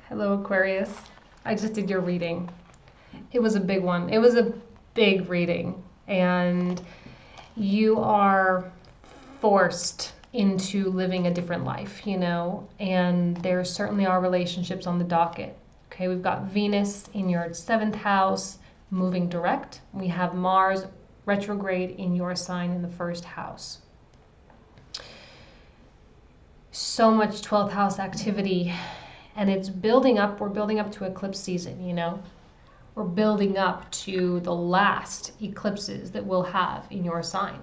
Hello, Aquarius. I just did your reading. It was a big one. It was a big reading, and you are forced into living a different life, and there certainly are relationships on the docket. Okay, we've got Venus in your 7th house moving direct. We have Mars retrograde in your sign in the 1st house. So much 12th house activity, and it's building up. We're building up to eclipse season, We're building up to the last eclipses that we'll have in your sign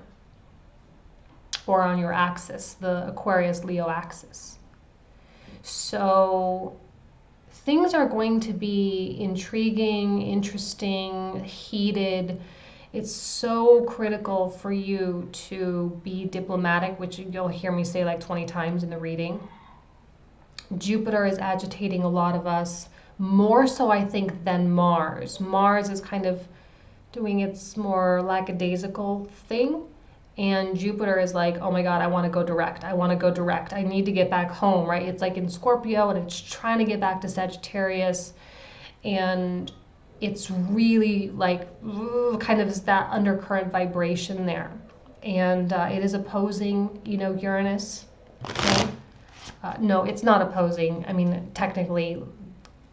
or on your axis, the Aquarius Leo axis. So things are going to be intriguing, interesting, heated. It's so critical for you to be diplomatic, which you'll hear me say like 20 times in the reading. Jupiter is agitating a lot of us, more so I think than Mars. Mars is kind of doing its more lackadaisical thing, and Jupiter is like, oh my God, I want to go direct. I want to go direct. I need to get back home, right? It's like in Scorpio, and it's trying to get back to Sagittarius, and it's really like kind of that undercurrent vibration there. And it is opposing, Uranus. Okay? No, it's not opposing. I mean, technically,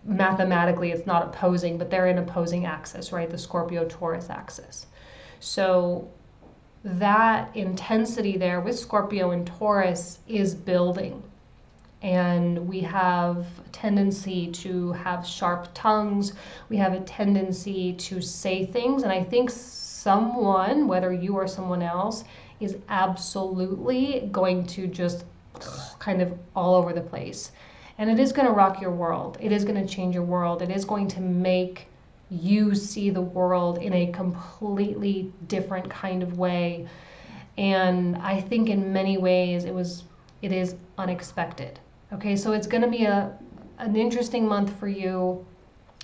mathematically, it's not opposing, but they're in opposing axis, right? The Scorpio-Taurus axis. So that intensity there with Scorpio and Taurus is building. And we have a tendency to have sharp tongues. We have a tendency to say things. And I think someone, whether you or someone else, is absolutely going to just kind of all over the place. And it is going to rock your world. It is going to change your world. It is going to make you see the world in a completely different kind of way. And I think in many ways it is unexpected. Okay, so it's going to be an interesting month for you.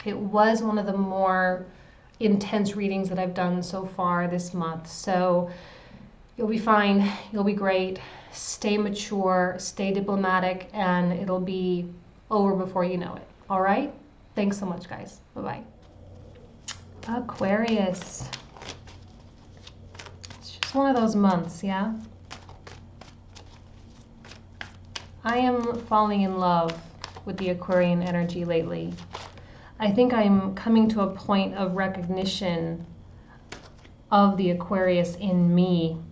It was one of the more intense readings that I've done so far this month. So you'll be fine. You'll be great. Stay mature, stay diplomatic, and it'll be over before you know it. All right? Thanks so much, guys. Bye-bye. Aquarius. It's just one of those months, yeah? I am falling in love with the Aquarian energy lately. I think I'm coming to a point of recognition of the Aquarius in me.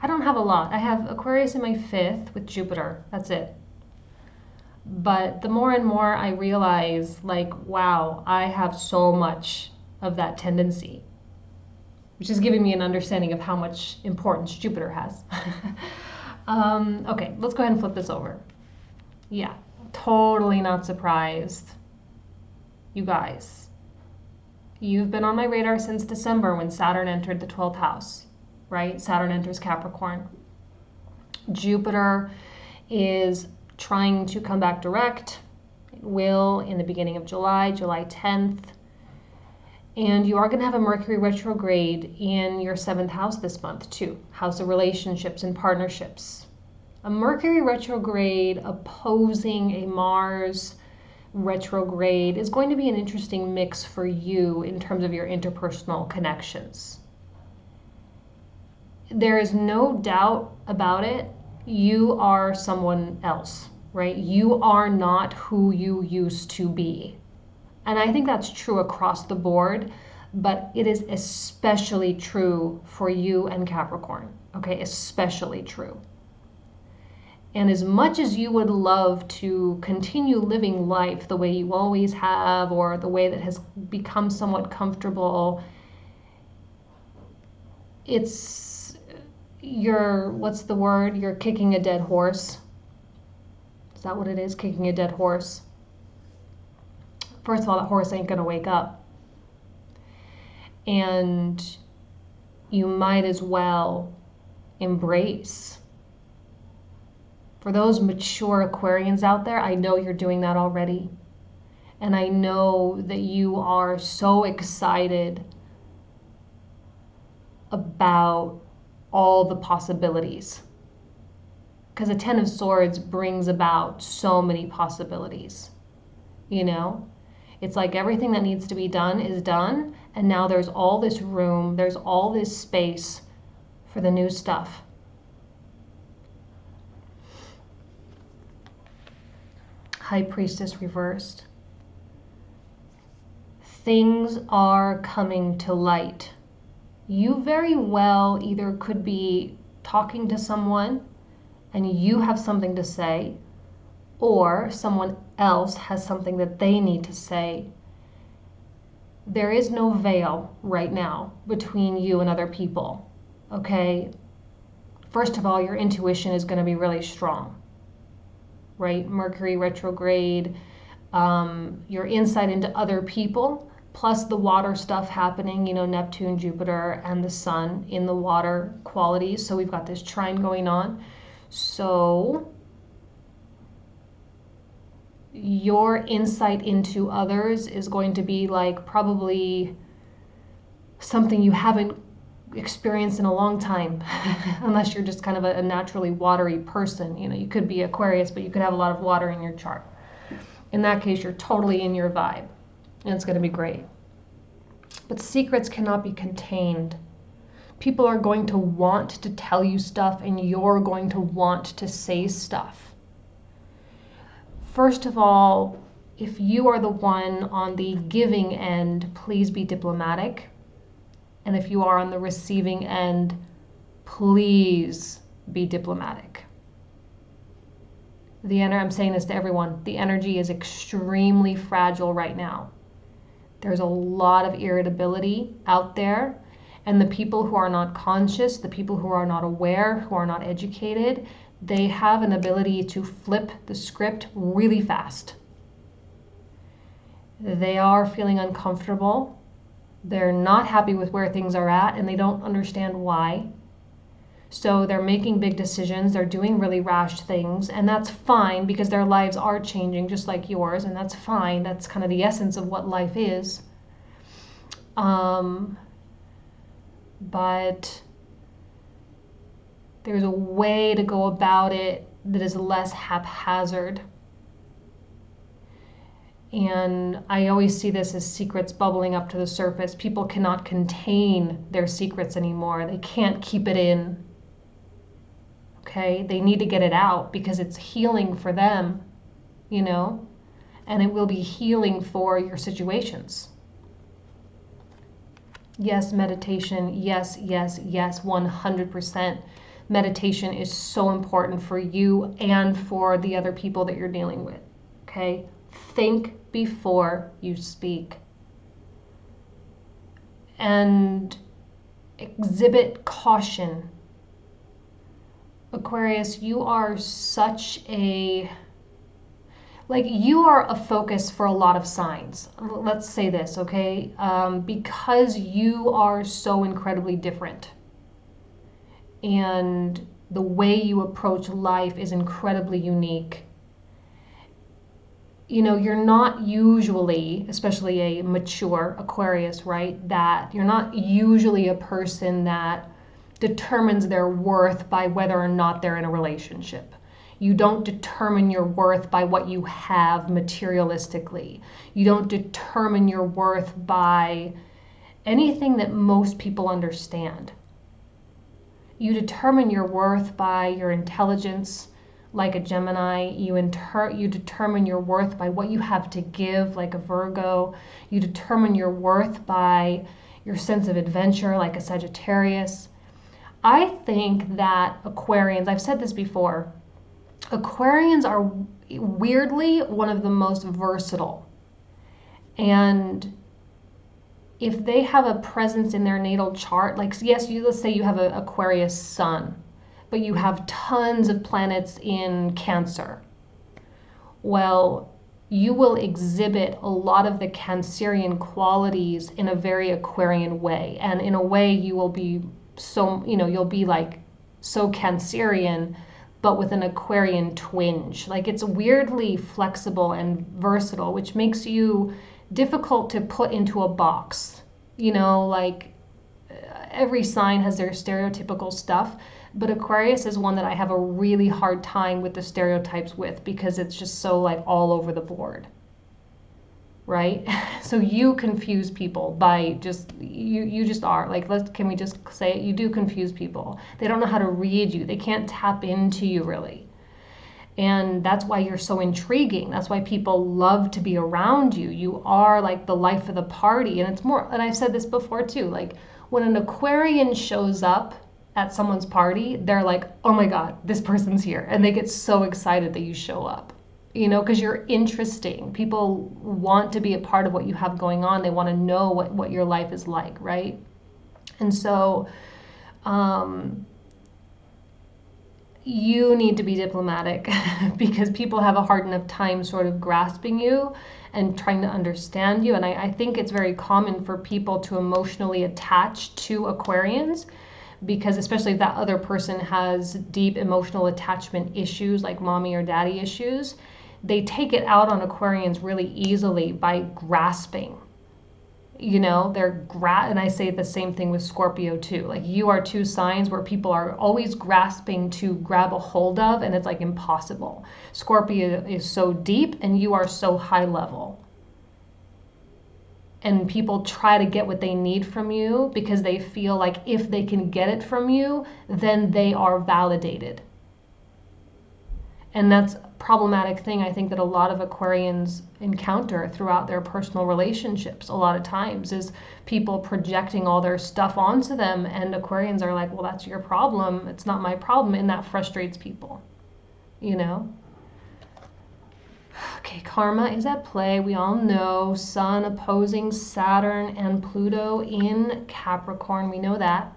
I don't have a lot. I have Aquarius in my 5th with Jupiter. That's it. But the more and more I realize, like, wow, I have so much of that tendency, which is giving me an understanding of how much importance Jupiter has. Okay, let's go ahead and flip this over. Yeah, totally not surprised. You guys, you've been on my radar since December when Saturn entered the 12th house. Right? Saturn enters Capricorn. Jupiter is trying to come back direct. It will in the beginning of July, July 10th. And you are going to have a Mercury retrograde in your 7th house this month too. House of relationships and partnerships. A Mercury retrograde opposing a Mars retrograde is going to be an interesting mix for you in terms of your interpersonal connections. There is no doubt about it. You are someone else, right? You are not who you used to be. And I think that's true across the board, but it is especially true for you and Capricorn, okay? Especially true. And as much as you would love to continue living life the way you always have, or the way that has become somewhat comfortable, what's the word? You're kicking a dead horse. Is that what it is? Kicking a dead horse. First of all, that horse ain't gonna wake up. And you might as well embrace. For those mature Aquarians out there, I know you're doing that already. And I know that you are so excited about all the possibilities, because a 10 of Swords brings about so many possibilities. you know? It's like everything that needs to be done is done, and now there's all this room, there's all this space for the new stuff. High Priestess reversed. Things are coming to light. You very well either could be talking to someone and you have something to say, or someone else has something that they need to say. There is no veil right now between you and other people, okay? First of all, your intuition is going to be really strong, right? Mercury retrograde, your insight into other people, plus the water stuff happening, you know, Neptune, Jupiter, and the sun in the water qualities. So we've got this trine going on. So your insight into others is going to be like probably something you haven't experienced in a long time, unless you're just kind of a naturally watery person. You know, you could be Aquarius, but you could have a lot of water in your chart. In that case, you're totally in your vibe, and it's going to be great. But secrets cannot be contained. People are going to want to tell you stuff, and you're going to want to say stuff. First of all, if you are the one on the giving end, please be diplomatic. And if you are on the receiving end, please be diplomatic. I'm saying this to everyone, the energy is extremely fragile right now. There's a lot of irritability out there, and the people who are not conscious, the people who are not aware, who are not educated, they have an ability to flip the script really fast. They are feeling uncomfortable. They're not happy with where things are at, and they don't understand why. So they're making big decisions, they're doing really rash things, and that's fine because their lives are changing just like yours, and that's fine. That's kind of the essence of what life is. But there's a way to go about it that is less haphazard. And I always see this as secrets bubbling up to the surface. People cannot contain their secrets anymore. They can't keep it in. Okay? They need to get it out because it's healing for them, you know? And it will be healing for your situations. Yes, meditation. Yes, yes, yes, 100%. Meditation is so important for you and for the other people that you're dealing with. Okay? Think before you speak. And exhibit caution. Aquarius, you are such a, you are a focus for a lot of signs. Let's say this, okay? Because you are so incredibly different. And the way you approach life is incredibly unique. You know, you're not usually, especially a mature Aquarius, right? That you're not usually a person that determines their worth by whether or not they're in a relationship. You don't determine your worth by what you have materialistically. You don't determine your worth by anything that most people understand. You determine your worth by your intelligence, like a Gemini. You determine your worth by what you have to give, like a Virgo. You determine your worth by your sense of adventure, like a Sagittarius. I think that Aquarians, I've said this before, Aquarians are weirdly one of the most versatile. And if they have a presence in their natal chart, like, yes, let's say you have an Aquarius sun, but you have tons of planets in Cancer. Well, you will exhibit a lot of the Cancerian qualities in a very Aquarian way. And in a way, you will be so, you'll be like so Cancerian, but with an Aquarian twinge. Like, it's weirdly flexible and versatile, which makes you difficult to put into a box. You know, like every sign has their stereotypical stuff, but Aquarius is one that I have a really hard time with the stereotypes with because it's just so like all over the board. right? So you confuse people by just you just are like, can we just say it? You do confuse people. They don't know how to read you. They can't tap into you really. And that's why you're so intriguing. That's why people love to be around you. You are like the life of the party. And it's more, and I've said this before too, like when an Aquarian shows up at someone's party, they're like, oh my God, this person's here. And they get so excited that you show up, you know, because you're interesting. People want to be a part of what you have going on. They want to know what your life is like, right? And so, you need to be diplomatic because people have a hard enough time sort of grasping you and trying to understand you. And I think it's very common for people to emotionally attach to Aquarians because especially if that other person has deep emotional attachment issues like mommy or daddy issues, they take it out on Aquarians really easily by grasping. You know, and I say the same thing with Scorpio too. Like you are two signs where people are always grasping to grab a hold of, and it's like impossible. Scorpio is so deep and you are so high level. And people try to get what they need from you because they feel like if they can get it from you, then they are validated. And that's a problematic thing I think that a lot of Aquarians encounter throughout their personal relationships a lot of times is people projecting all their stuff onto them, and Aquarians are like, well, that's your problem, it's not my problem, and that frustrates people, you know? Okay, karma is at play. We all know Sun opposing Saturn and Pluto in Capricorn. We know that.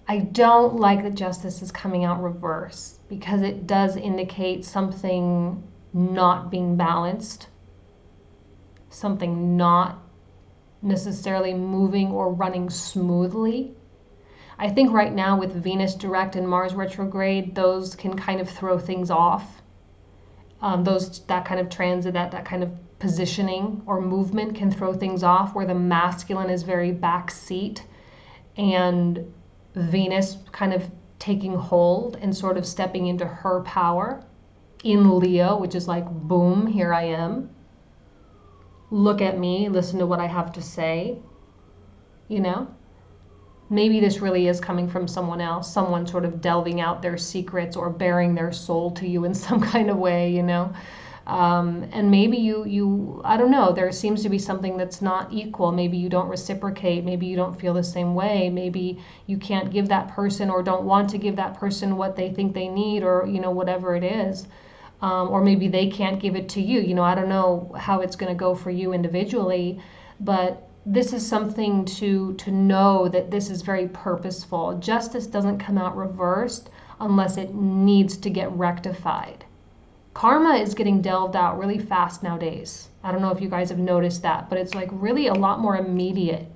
I don't like that justice is coming out reverse because it does indicate something not being balanced, something not necessarily moving or running smoothly. I think right now with Venus direct and Mars retrograde, those can kind of throw things off. That kind of transit, that kind of positioning or movement can throw things off where the masculine is very backseat and Venus kind of taking hold and sort of stepping into her power in Leo, which is like, boom, here I am. Look at me, listen to what I have to say, you know? Maybe this really is coming from someone else, someone sort of delving out their secrets or bearing their soul to you in some kind of way, you know? And maybe you, I don't know, there seems to be something that's not equal. Maybe you don't reciprocate. Maybe you don't feel the same way. Maybe you can't give that person or don't want to give that person what they think they need or, you know, whatever it is. Or maybe they can't give it to you. You know, I don't know how it's going to go for you individually, but this is something to know that this is very purposeful. Justice doesn't come out reversed unless it needs to get rectified. Karma is getting delved out really fast nowadays. I don't know if you guys have noticed that, but it's like really a lot more immediate.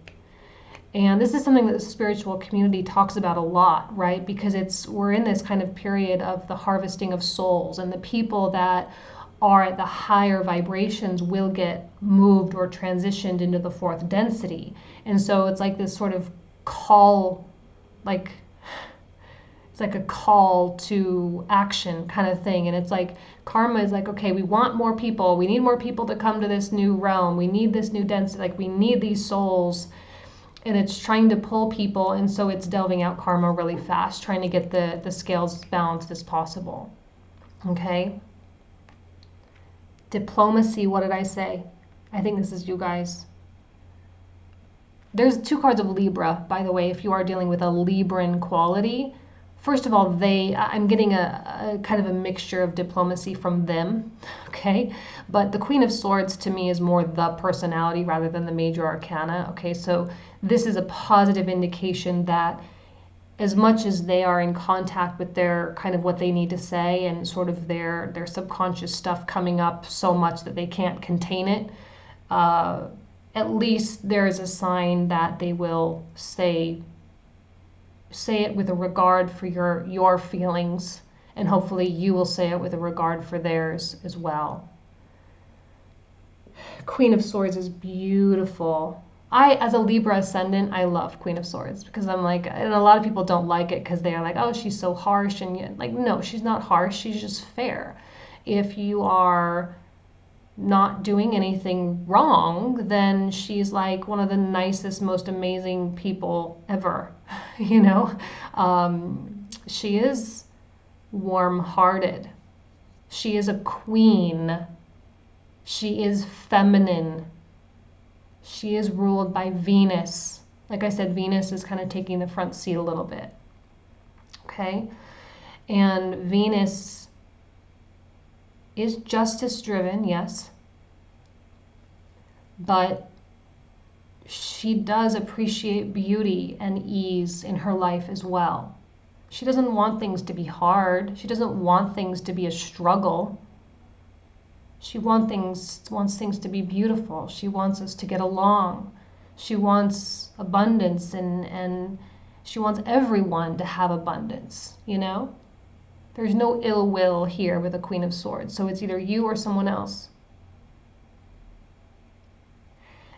And this is something that the spiritual community talks about a lot, right? Because we're in this kind of period of the harvesting of souls, and the people that are at the higher vibrations will get moved or transitioned into the fourth density. And so it's like this sort of call, like it's like a call to action kind of thing. And it's like karma is like, okay, we want more people. We need more people to come to this new realm. We need this new density. Like we need these souls. And it's trying to pull people. And so it's delving out karma really fast, trying to get the scales as balanced as possible. Okay. Diplomacy, what did I say? I think this is you guys. There's two cards of Libra, by the way, if you are dealing with a Libran quality. First of all, I'm getting a kind of a mixture of diplomacy from them, okay? But the Queen of Swords to me is more the personality rather than the major arcana, okay? So this is a positive indication that as much as they are in contact with their kind of what they need to say and sort of their subconscious stuff coming up so much that they can't contain it, at least there is a sign that they will say it with a regard for your feelings, and hopefully you will say it with a regard for theirs as well. Queen of Swords is beautiful. As a Libra ascendant, I love Queen of Swords because I'm like, and a lot of people don't like it because they are like, oh, she's so harsh, and yet, like, no, she's not harsh. She's just fair. If you are not doing anything wrong, then she's like one of the nicest, most amazing people ever. You know, she is warm-hearted. She is a queen. She is feminine. She is ruled by Venus. Like I said, Venus is kind of taking the front seat a little bit. Okay? And Venus is justice driven, yes. But she does appreciate beauty and ease in her life as well. She doesn't want things to be hard. She doesn't want things to be a struggle. She wants things to be beautiful. She wants us to get along. She wants abundance, and she wants everyone to have abundance, you know? There's no ill will here with the Queen of Swords. So it's either you or someone else.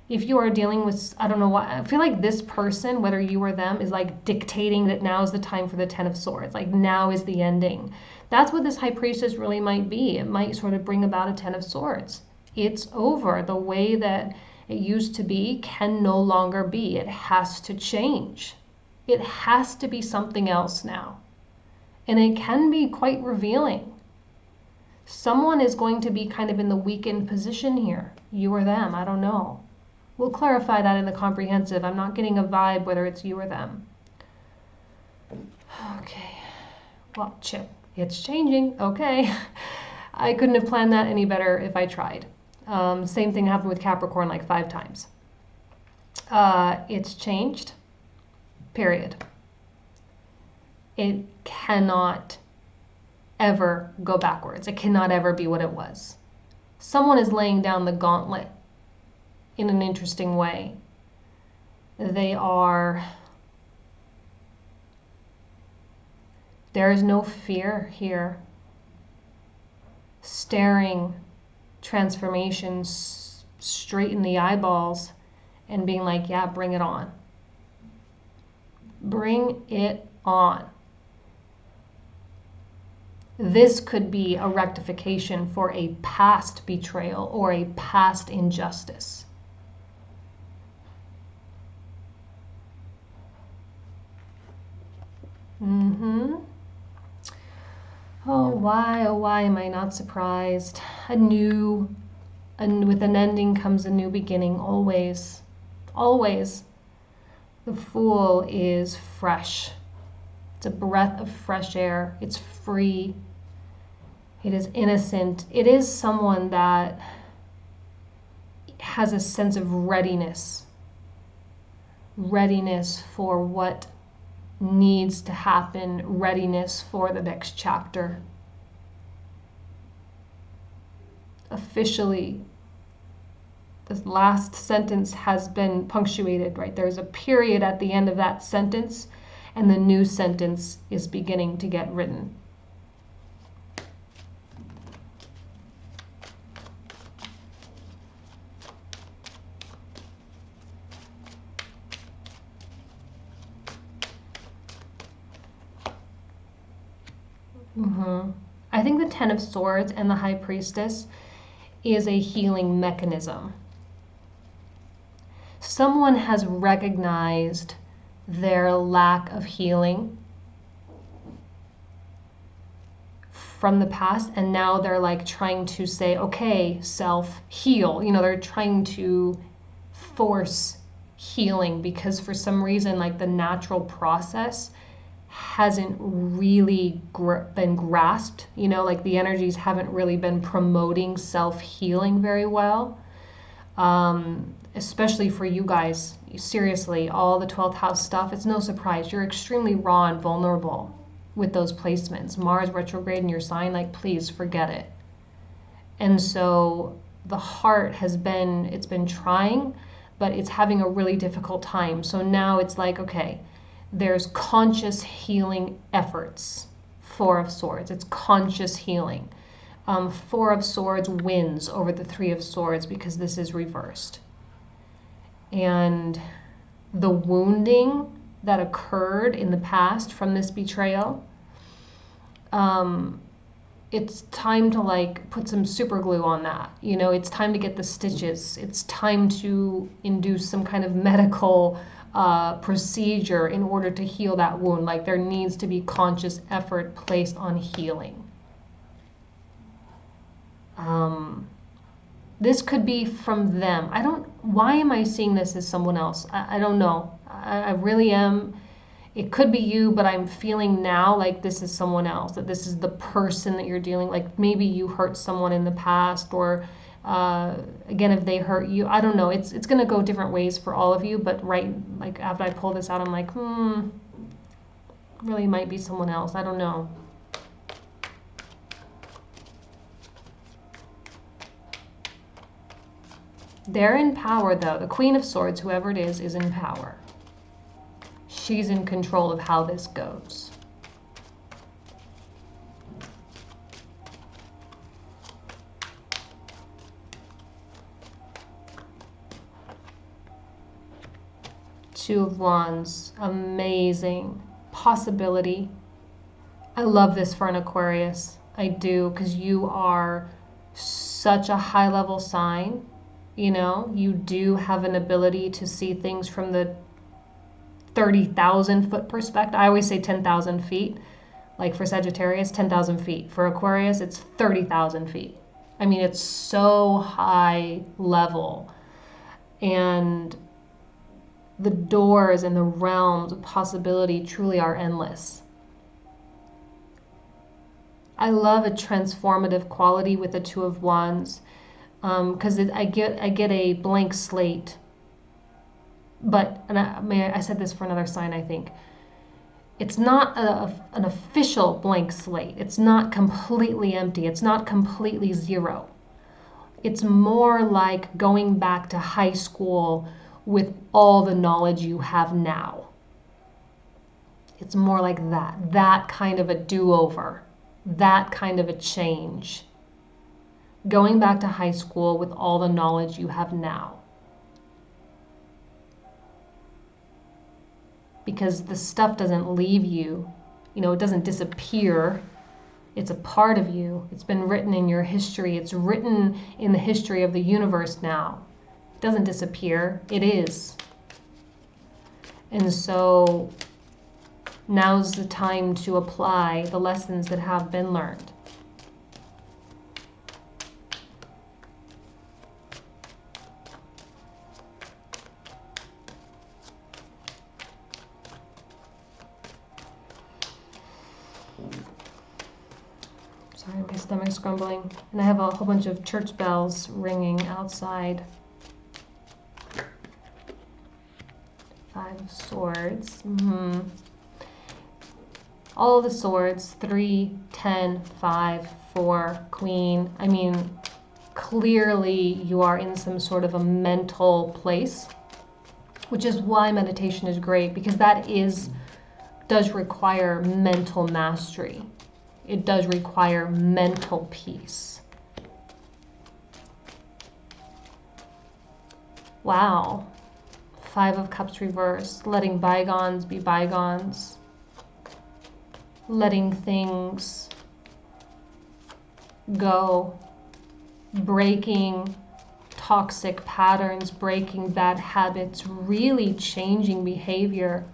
If you are dealing with, I don't know why, I feel like this person, whether you or them, is like dictating that now is the time for the Ten of Swords. Like now is the ending. That's what this High Priestess really might be. It might sort of bring about a Ten of Swords. It's over. The way that it used to be can no longer be. It has to change. It has to be something else now. And it can be quite revealing. Someone is going to be kind of in the weakened position here. You or them, I don't know. We'll clarify that in the comprehensive. I'm not getting a vibe whether it's you or them. Okay. Well, Chip, it's changing. Okay. I couldn't have planned that any better if I tried. Same thing happened with Capricorn like 5 times. It's changed. Period. It cannot ever go backwards. It cannot ever be what it was. Someone is laying down the gauntlet in an interesting way. There is no fear here. Staring transformations straight in the eyeballs and being like, yeah, bring it on. Bring it on. This could be a rectification for a past betrayal or a past injustice. Oh, why am I not surprised? With an ending comes a new beginning, always. Always. The Fool is fresh. It's a breath of fresh air. It's free. It is innocent. It is someone that has a sense of readiness. Readiness for what needs to happen, readiness for the next chapter. Officially, this last sentence has been punctuated, right? There's a period at the end of that sentence, and the new sentence is beginning to get written. I think the Ten of Swords and the High Priestess is a healing mechanism. Someone has recognized their lack of healing from the past, and now they're like trying to say, okay, self, heal. You know, they're trying to force healing because for some reason, like the natural process hasn't really been grasped, you know, like the energies haven't really been promoting self-healing very well, especially for you guys. Seriously, all the 12th house stuff, it's no surprise. You're extremely raw and vulnerable with those placements. Mars retrograde in your sign, like, please forget it. And so the heart it's been trying, but it's having a really difficult time. So now it's like, okay, there's conscious healing efforts. Four of Swords, it's conscious healing. Four of Swords wins over the Three of Swords because this is reversed. And the wounding that occurred in the past from this betrayal, it's time to like put some super glue on that. You know, it's time to get the stitches. It's time to induce some kind of medical procedure in order to heal that wound. Like there needs to be conscious effort placed on healing. This could be from them. Why am I seeing this as someone else? I don't know. I really am. It could be you, but I'm feeling now like this is someone else, that this is the person that you're dealing, like maybe you hurt someone in the past, or again, if they hurt you, I don't know. It's going to go different ways for all of you, but right, like after I pull this out, I'm like, really might be someone else. I don't know. They're in power, though. The Queen of Swords, whoever it is in power. She's in control of how this goes. Two of Wands, amazing. Possibility. I love this for an Aquarius. I do, because you are such a high level sign. You know, you do have an ability to see things from the 30,000 foot perspective. I always say 10,000 feet. Like for Sagittarius, 10,000 feet. For Aquarius, it's 30,000 feet. I mean, it's so high level. And the doors and the realms of possibility truly are endless. I love a transformative quality with the Two of Wands, because I get a blank slate. But, and I said this for another sign, I think. It's not an official blank slate. It's not completely empty. It's not completely zero. It's more like going back to high school with all the knowledge you have now. It's more like that kind of a do-over, that kind of a change. Going back to high school with all the knowledge you have now. Because the stuff doesn't leave you, you know, it doesn't disappear. It's a part of you. It's been written in your history. It's written in the history of the universe now. It doesn't disappear. It is. And so now's the time to apply the lessons that have been learned. Sorry, my stomach's grumbling. And I have a whole bunch of church bells ringing outside. Five of Swords. All the swords, 3, 10, 5, 4, Queen. I mean, clearly you are in some sort of a mental place, which is why meditation is great, because that does require mental mastery. It does require mental peace. Wow. 5 of Cups reversed, letting bygones be bygones. Letting things go. Breaking toxic patterns, breaking bad habits, really changing behavior.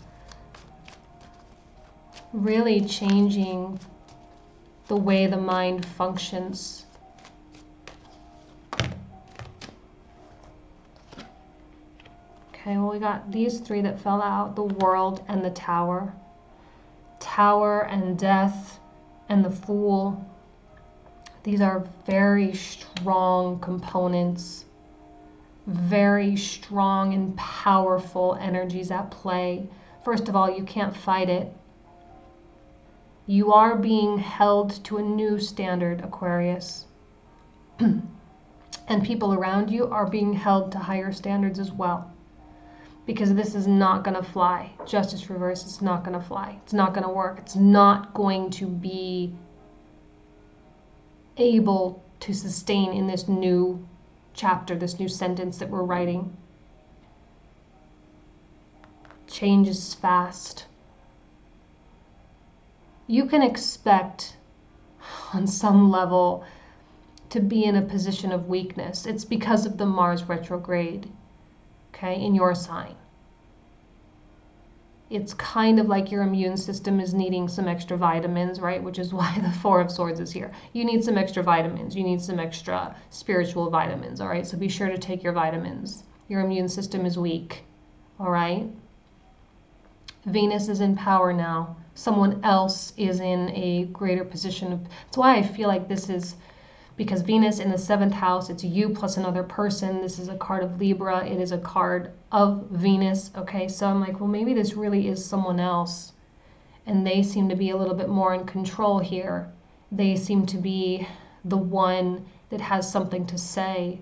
Really changing the way the mind functions. Okay, well, we got these 3 that fell out, the World and the Tower. Tower and Death and the Fool. These are very strong components, very strong and powerful energies at play. First of all, you can't fight it. You are being held to a new standard, Aquarius. And people around you are being held to higher standards as well. Because this is not going to fly. Justice reverse is not going to fly. It's not going to work. It's not going to be able to sustain in this new chapter, this new sentence that we're writing. Change is fast. You can expect on some level to be in a position of weakness. It's because of the Mars retrograde, okay, in your sign. It's kind of like your immune system is needing some extra vitamins, right? Which is why the Four of Swords is here. You need some extra vitamins. You need some extra spiritual vitamins, all right? So be sure to take your vitamins. Your immune system is weak, all right? Venus is in power now. Someone else is in a greater position. That's why I feel like this is, because Venus in the 7th house, it's you plus another person. This is a card of Libra. It is a card of Venus. Okay, so I'm like, well, maybe this really is someone else. And they seem to be a little bit more in control here. They seem to be the one that has something to say.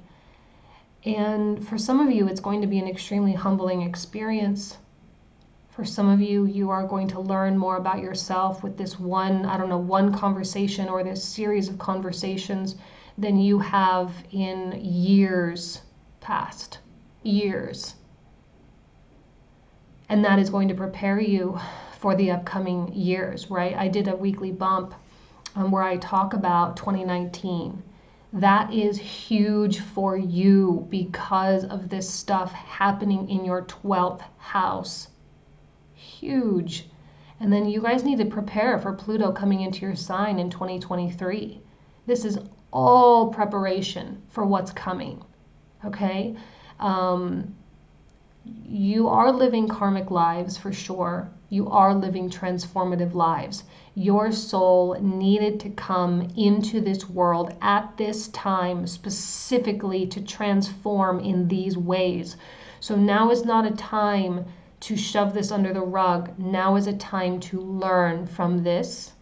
And for some of you, it's going to be an extremely humbling experience. For some of you, you are going to learn more about yourself with this one, I don't know, one conversation or this series of conversations than you have in years past. Years. And that is going to prepare you for the upcoming years, right? I did a weekly bump where I talk about 2019. That is huge for you because of this stuff happening in your 12th house. Huge. And then you guys need to prepare for Pluto coming into your sign in 2023. This is all preparation for what's coming. Okay? You are living karmic lives for sure. You are living transformative lives. Your soul needed to come into this world at this time specifically to transform in these ways. So now is not a time to shove this under the rug. Now is a time to learn from this,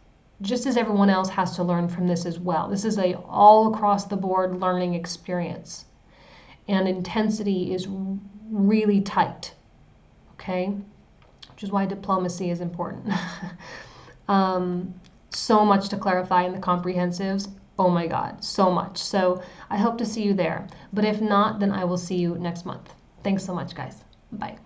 just as everyone else has to learn from this as well. This is a all across the board learning experience. And intensity is really tight, okay? Which is why diplomacy is important. So much to clarify in the comprehensives. Oh my God, so much. So I hope to see you there. But if not, then I will see you next month. Thanks so much, guys. Bye.